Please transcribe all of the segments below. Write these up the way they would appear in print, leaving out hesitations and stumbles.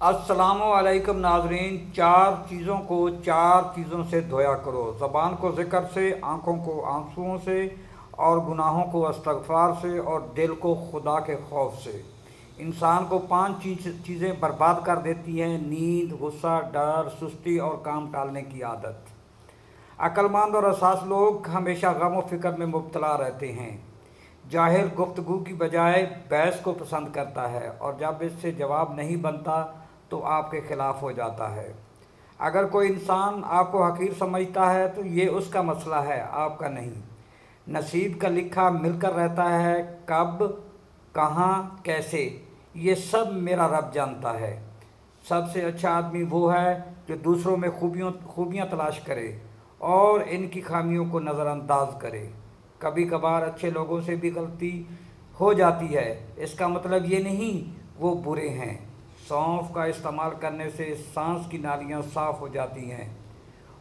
अस्सलामुअलैकुम नाजरीन। चार चीज़ों से धोया करो। ज़बान को ज़िक्र से, आँखों को आंसुओं से, और गुनाहों को इस्तग़फ़ार से, और दिल को खुदा के खौफ से। इंसान को पांच चीज़ें बर्बाद कर देती हैं: नींद, गुस्सा, डर, सुस्ती और काम टालने की आदत। अक्लमंद और हसास लोग हमेशा गम और फिक्र में मुब्तला रहते हैं। जाहिल गुफ्तगू की बजाय बहस को पसंद करता है, और जब इससे जवाब नहीं बनता तो आपके ख़िलाफ़ हो जाता है। अगर कोई इंसान आपको हकीर समझता है तो ये उसका मसला है, आपका नहीं। नसीब का लिखा मिलकर रहता है, कब, कहाँ, कैसे, ये सब मेरा रब जानता है। सबसे अच्छा आदमी वो है जो दूसरों में खूबियाँ तलाश करे और इनकी खामियों को नज़रअंदाज करे। कभी कभार अच्छे लोगों से भी गलती हो जाती है, इसका मतलब ये नहीं वो बुरे हैं। सौंफ का इस्तेमाल करने से सांस की नालियाँ साफ़ हो जाती हैं।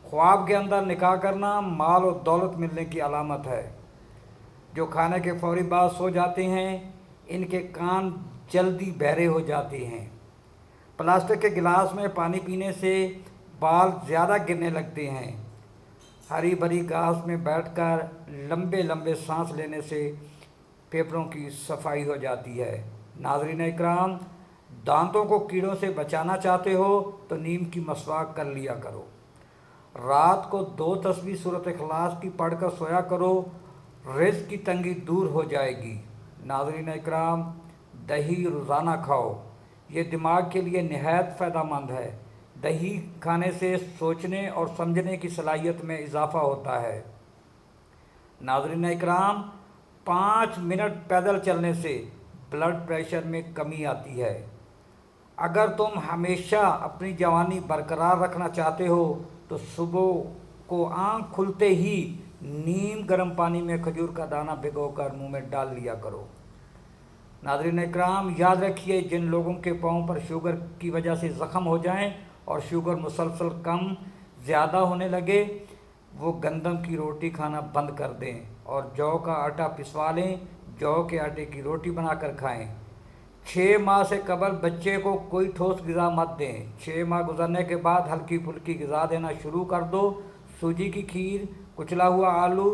ख्वाब के अंदर निकाह करना माल और दौलत मिलने की अलामत है। जो खाने के फौरी बाद सो जाते हैं, इनके कान जल्दी बहरे हो जाते हैं। प्लास्टिक के गिलास में पानी पीने से बाल ज़्यादा गिरने लगते हैं। हरी भरी घास में बैठकर लंबे लंबे सांस लेने से फेफड़ों की सफाई हो जाती है। नाज़रीन इकराम, दांतों को कीड़ों से बचाना चाहते हो तो नीम की मसवाक कर लिया करो। रात को 2 तस्बीह सूरत इखलास की पढ़कर सोया करो, रिज़्क़ की तंगी दूर हो जाएगी। नाज़रीन इकराम, दही रोज़ाना खाओ, ये दिमाग के लिए निहायत फ़ायदेमंद है। दही खाने से सोचने और समझने की सलाहियत में इजाफ़ा होता है। नाज़रीन इकराम, 5 मिनट पैदल चलने से ब्लड प्रेशर में कमी आती है। अगर तुम हमेशा अपनी जवानी बरकरार रखना चाहते हो तो सुबह को आँख खुलते ही नीम गर्म पानी में खजूर का दाना भिगोकर मुंह में डाल लिया करो। नाज़रीन इकराम, याद रखिए, जिन लोगों के पाँव पर शुगर की वजह से ज़ख़म हो जाएं और शुगर मुसलसल कम ज़्यादा होने लगे, वो गंदम की रोटी खाना बंद कर दें और जौ का आटा पिसवा लें। जौ के आटे की रोटी बनाकर खाएं। 6 माह से कबल बच्चे को कोई ठोस ग़िज़ा मत दें। 6 माह गुजरने के बाद हल्की फुल्की ग़िज़ा देना शुरू कर दो। सूजी की खीर, कुचला हुआ आलू,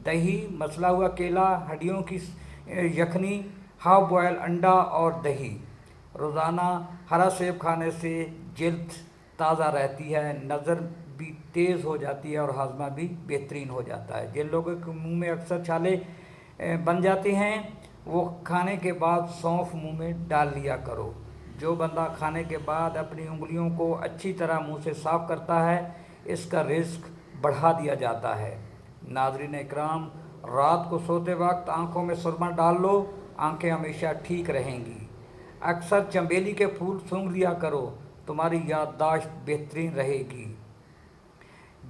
दही, मसला हुआ केला, हड्डियों की यखनी, हाफ बॉयल अंडा और दही। रोज़ाना हरा सेब खाने से जिल्द ताज़ा रहती है, नज़र भी तेज़ हो जाती है और हाजमा भी बेहतरीन हो जाता है। जिन लोगों के मुंह में अक्सर छाले बन जाते हैं, वो खाने के बाद सौंफ मुंह में डाल लिया करो। जो बंदा खाने के बाद अपनी उंगलियों को अच्छी तरह मुंह से साफ़ करता है, इसका रिज़्क बढ़ा दिया जाता है। नाज़रीन इकराम, रात को सोते वक्त आँखों में सुरमा डाल लो, आँखें हमेशा ठीक रहेंगी। अक्सर चमेली के फूल सूंघ लिया करो, तुम्हारी याददाश्त बेहतरीन रहेगी।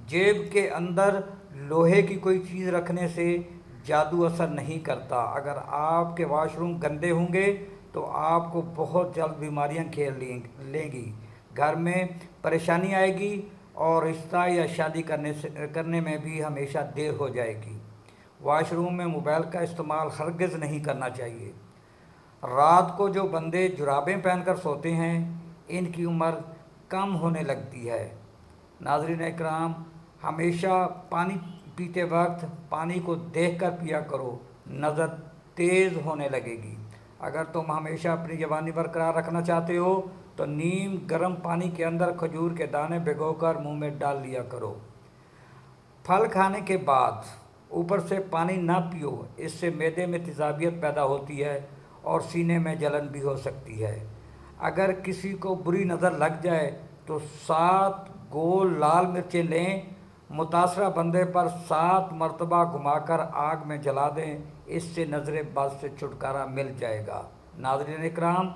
जेब के अंदर लोहे की कोई चीज़ रखने से जादू असर नहीं करता। अगर आपके वाशरूम गंदे होंगे तो आपको बहुत जल्द बीमारियां घेर लेंगी, घर में परेशानी आएगी और रिश्ता या शादी करने में भी हमेशा देर हो जाएगी। वाशरूम में मोबाइल का इस्तेमाल हरगिज़ नहीं करना चाहिए। रात को जो बंदे जुराबें पहनकर सोते हैं, इनकी उम्र कम होने लगती है। नाज़रीन इकराम, हमेशा पानी पीते वक्त पानी को देखकर पिया करो, नज़र तेज़ होने लगेगी। अगर तुम हमेशा अपनी जवानी बरकरार रखना चाहते हो तो नीम गर्म पानी के अंदर खजूर के दाने भिगोकर मुंह में डाल लिया करो। फल खाने के बाद ऊपर से पानी ना पियो, इससे मैदे में तेज़ाबियत पैदा होती है और सीने में जलन भी हो सकती है। अगर किसी को बुरी नज़र लग जाए तो 7 गोल लाल मिर्चें लें, मुतासरा बंदे पर 7 मरतबा घुमाकर आग में जला दें, इससे नज़र बद से छुटकारा मिल जाएगा। नाज़रीन इकराम,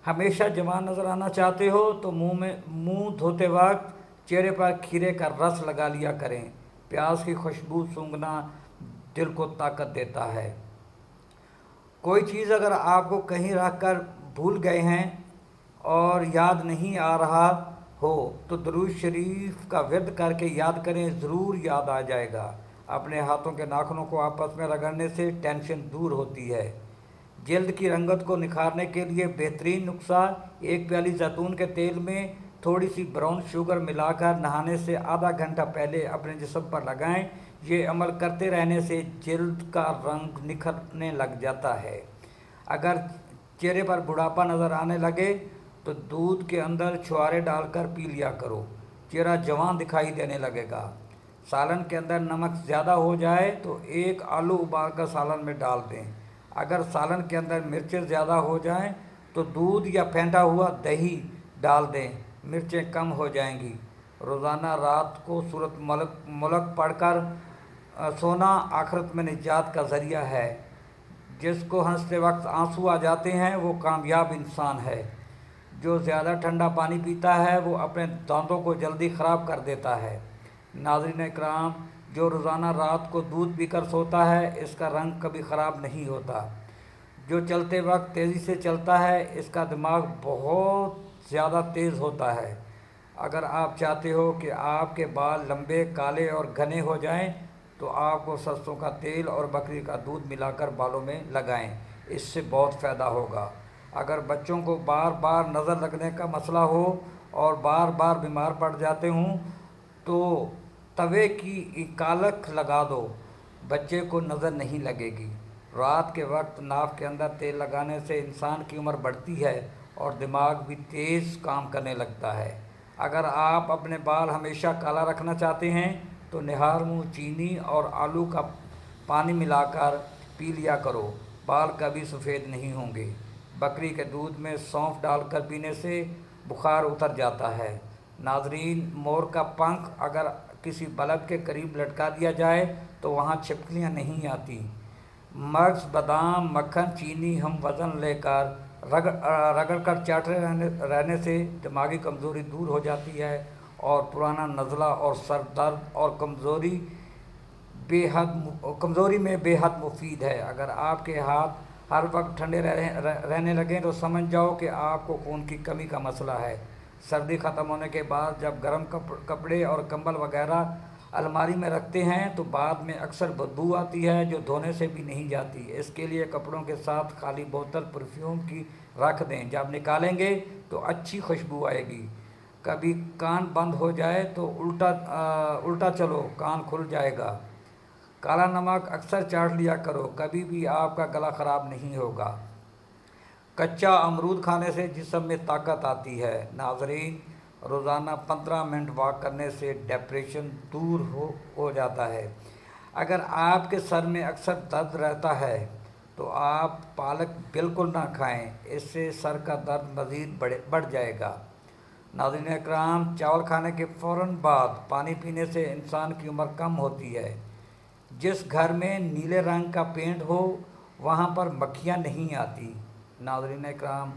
हमेशा जवान नज़र आना चाहते हो तो मुंह धोते वक्त चेहरे पर खीरे का रस लगा लिया करें। प्याज की खुशबू सूंघना दिल को ताकत देता है। कोई चीज़ अगर आपको कहीं रख कर भूल गए हैं और याद नहीं आ रहा हो तो दुरूद शरीफ का विर्द करके याद करें, ज़रूर याद आ जाएगा। अपने हाथों के नाखूनों को आपस में रगड़ने से टेंशन दूर होती है। जल्द की रंगत को निखारने के लिए बेहतरीन नुस्खा 1 प्याली जैतून के तेल में थोड़ी सी ब्राउन शुगर मिलाकर नहाने से आधा घंटा पहले अपने जिस्म पर लगाएं। ये अमल करते रहने से जल्द का रंग निखरने लग जाता है। अगर चेहरे पर बुढ़ापा नज़र आने लगे तो दूध के अंदर छुहारे डालकर पी लिया करो, चेहरा जवान दिखाई देने लगेगा। सालन के अंदर नमक ज़्यादा हो जाए तो 1 आलू उबाल कर सालन में डाल दें। अगर सालन के अंदर मिर्चें ज़्यादा हो जाएं तो दूध या फेंटा हुआ दही डाल दें, मिर्चें कम हो जाएंगी। रोज़ाना रात को सूरत मुल्क पढ़कर सोना आखिरत में निजात का ज़रिया है। जिसको हंसते वक्त आंसू आ जाते हैं वो कामयाब इंसान है। जो ज़्यादा ठंडा पानी पीता है वो अपने दांतों को जल्दी ख़राब कर देता है। नाज़रीन इकराम, जो रोज़ाना रात को दूध पीकर सोता है इसका रंग कभी ख़राब नहीं होता। जो चलते वक्त तेज़ी से चलता है इसका दिमाग बहुत ज़्यादा तेज़ होता है। अगर आप चाहते हो कि आपके बाल लंबे, काले और घने हो जाएं, तो आपको सरसों का तेल और बकरी का दूध मिलाकर बालों में लगाएं, इससे बहुत फ़ायदा होगा। अगर बच्चों को बार बार नज़र लगने का मसला हो और बार बार बीमार पड़ जाते हों तो तवे की कालख लगा दो, बच्चे को नज़र नहीं लगेगी। रात के वक्त नाक के अंदर तेल लगाने से इंसान की उम्र बढ़ती है और दिमाग भी तेज़ काम करने लगता है। अगर आप अपने बाल हमेशा काला रखना चाहते हैं तो निहार मुँह चीनी और आलू का पानी मिलाकर पी लिया करो, बाल कभी सफ़ेद नहीं होंगे। बकरी के दूध में सौंफ डालकर पीने से बुखार उतर जाता है। नाजरीन, मोर का पंख अगर किसी बल्ब के करीब लटका दिया जाए तो वहाँ छिपकलियाँ नहीं आती। मगज़, बादाम, मक्खन, चीनी हम वज़न लेकर रगड़ कर चाटते रहने से दिमागी कमज़ोरी दूर हो जाती है और पुराना नज़ला और सर दर्द और कमज़ोरी में बेहद मुफीद है। अगर आपके हाथ हर वक्त ठंडे रहने लगें तो समझ जाओ कि आपको खून की कमी का मसला है। सर्दी ख़त्म होने के बाद जब गर्म कपड़े और कंबल वगैरह अलमारी में रखते हैं तो बाद में अक्सर बदबू आती है जो धोने से भी नहीं जाती। इसके लिए कपड़ों के साथ खाली बोतल परफ्यूम की रख दें, जब निकालेंगे तो अच्छी खुशबू आएगी। कभी कान बंद हो जाए तो उल्टा चलो, कान खुल जाएगा। काला नमक अक्सर चाट लिया करो, कभी भी आपका गला ख़राब नहीं होगा। कच्चा अमरूद खाने से जिस्म में ताकत आती है। नाजरीन, रोज़ाना 15 मिनट वॉक करने से डिप्रेशन दूर हो जाता है। अगर आपके सर में अक्सर दर्द रहता है तो आप पालक बिल्कुल ना खाएं, इससे सर का दर्द मज़ीद बढ़ जाएगा। नाज़रीन इकराम, चावल खाने के फ़ौरन बाद पानी पीने से इंसान की उम्र कम होती है। जिस घर में नीले रंग का पेंट हो वहाँ पर मक्खियाँ नहीं आती। नाज़रीन इकराम,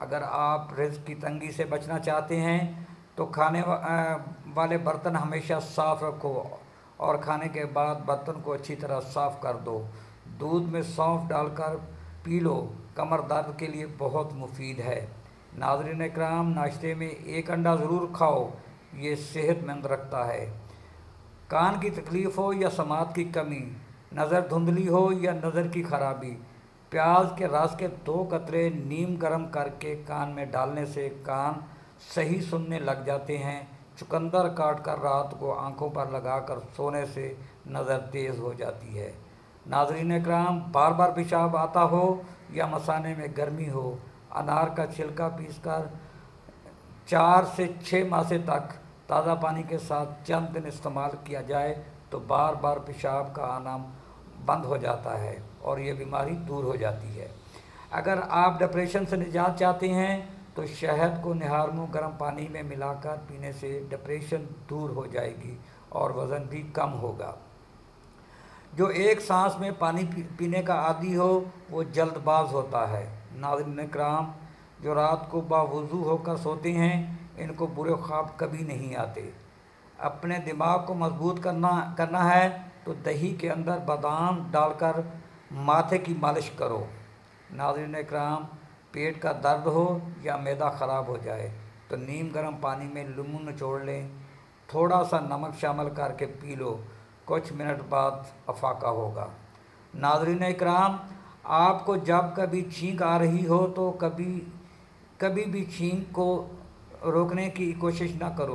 अगर आप रिज़्क़ की तंगी से बचना चाहते हैं तो खाने वाले बर्तन हमेशा साफ़ रखो और खाने के बाद बर्तन को अच्छी तरह साफ़ कर दो। दूध में सौंफ डालकर पी लो, कमर दर्द के लिए बहुत मुफीद है। नाज़रीन इकराम, नाश्ते में 1 अंडा ज़रूर खाओ, ये सेहतमंद रखता है। कान की तकलीफ़ हो या समात की कमी, नज़र धुंधली हो या नज़र की खराबी, प्याज के रस के 2 कतरे नीम गर्म करके कान में डालने से कान सही सुनने लग जाते हैं। चुकंदर काट कर रात को आंखों पर लगाकर सोने से नज़र तेज़ हो जाती है। नाज़रीन इकराम, बार बार पेशाब आता हो या मसाने में गर्मी हो, अनार का छिलका पीसकर 4 से 6 मासे तक ताज़ा पानी के साथ चंद दिन इस्तेमाल किया जाए तो बार बार पेशाब का आना बंद हो जाता है और ये बीमारी दूर हो जाती है। अगर आप डिप्रेशन से निजात चाहते हैं तो शहद को निहार मुँह गर्म पानी में मिलाकर पीने से डिप्रेशन दूर हो जाएगी और वज़न भी कम होगा। जो एक सांस में पानी पीने का आदी हो वो जल्दबाज होता है। नाज़रीन इकराम, जो रात को बावुज़ू होकर सोते हैं इनको बुरे ख्वाब कभी नहीं आते। अपने दिमाग को मजबूत करना है तो दही के अंदर बादाम डालकर माथे की मालिश करो। नाज़रीन इकराम, पेट का दर्द हो या मैदा ख़राब हो जाए तो नीम गर्म पानी में लीमू निचोड़ लें, थोड़ा सा नमक शामिल करके पी लो, कुछ मिनट बाद अफाका होगा। नाज़रीन इकराम, आपको जब कभी छींक आ रही हो तो कभी کبھی بھی چھینک کو روکنے کی کوشش نہ کرو۔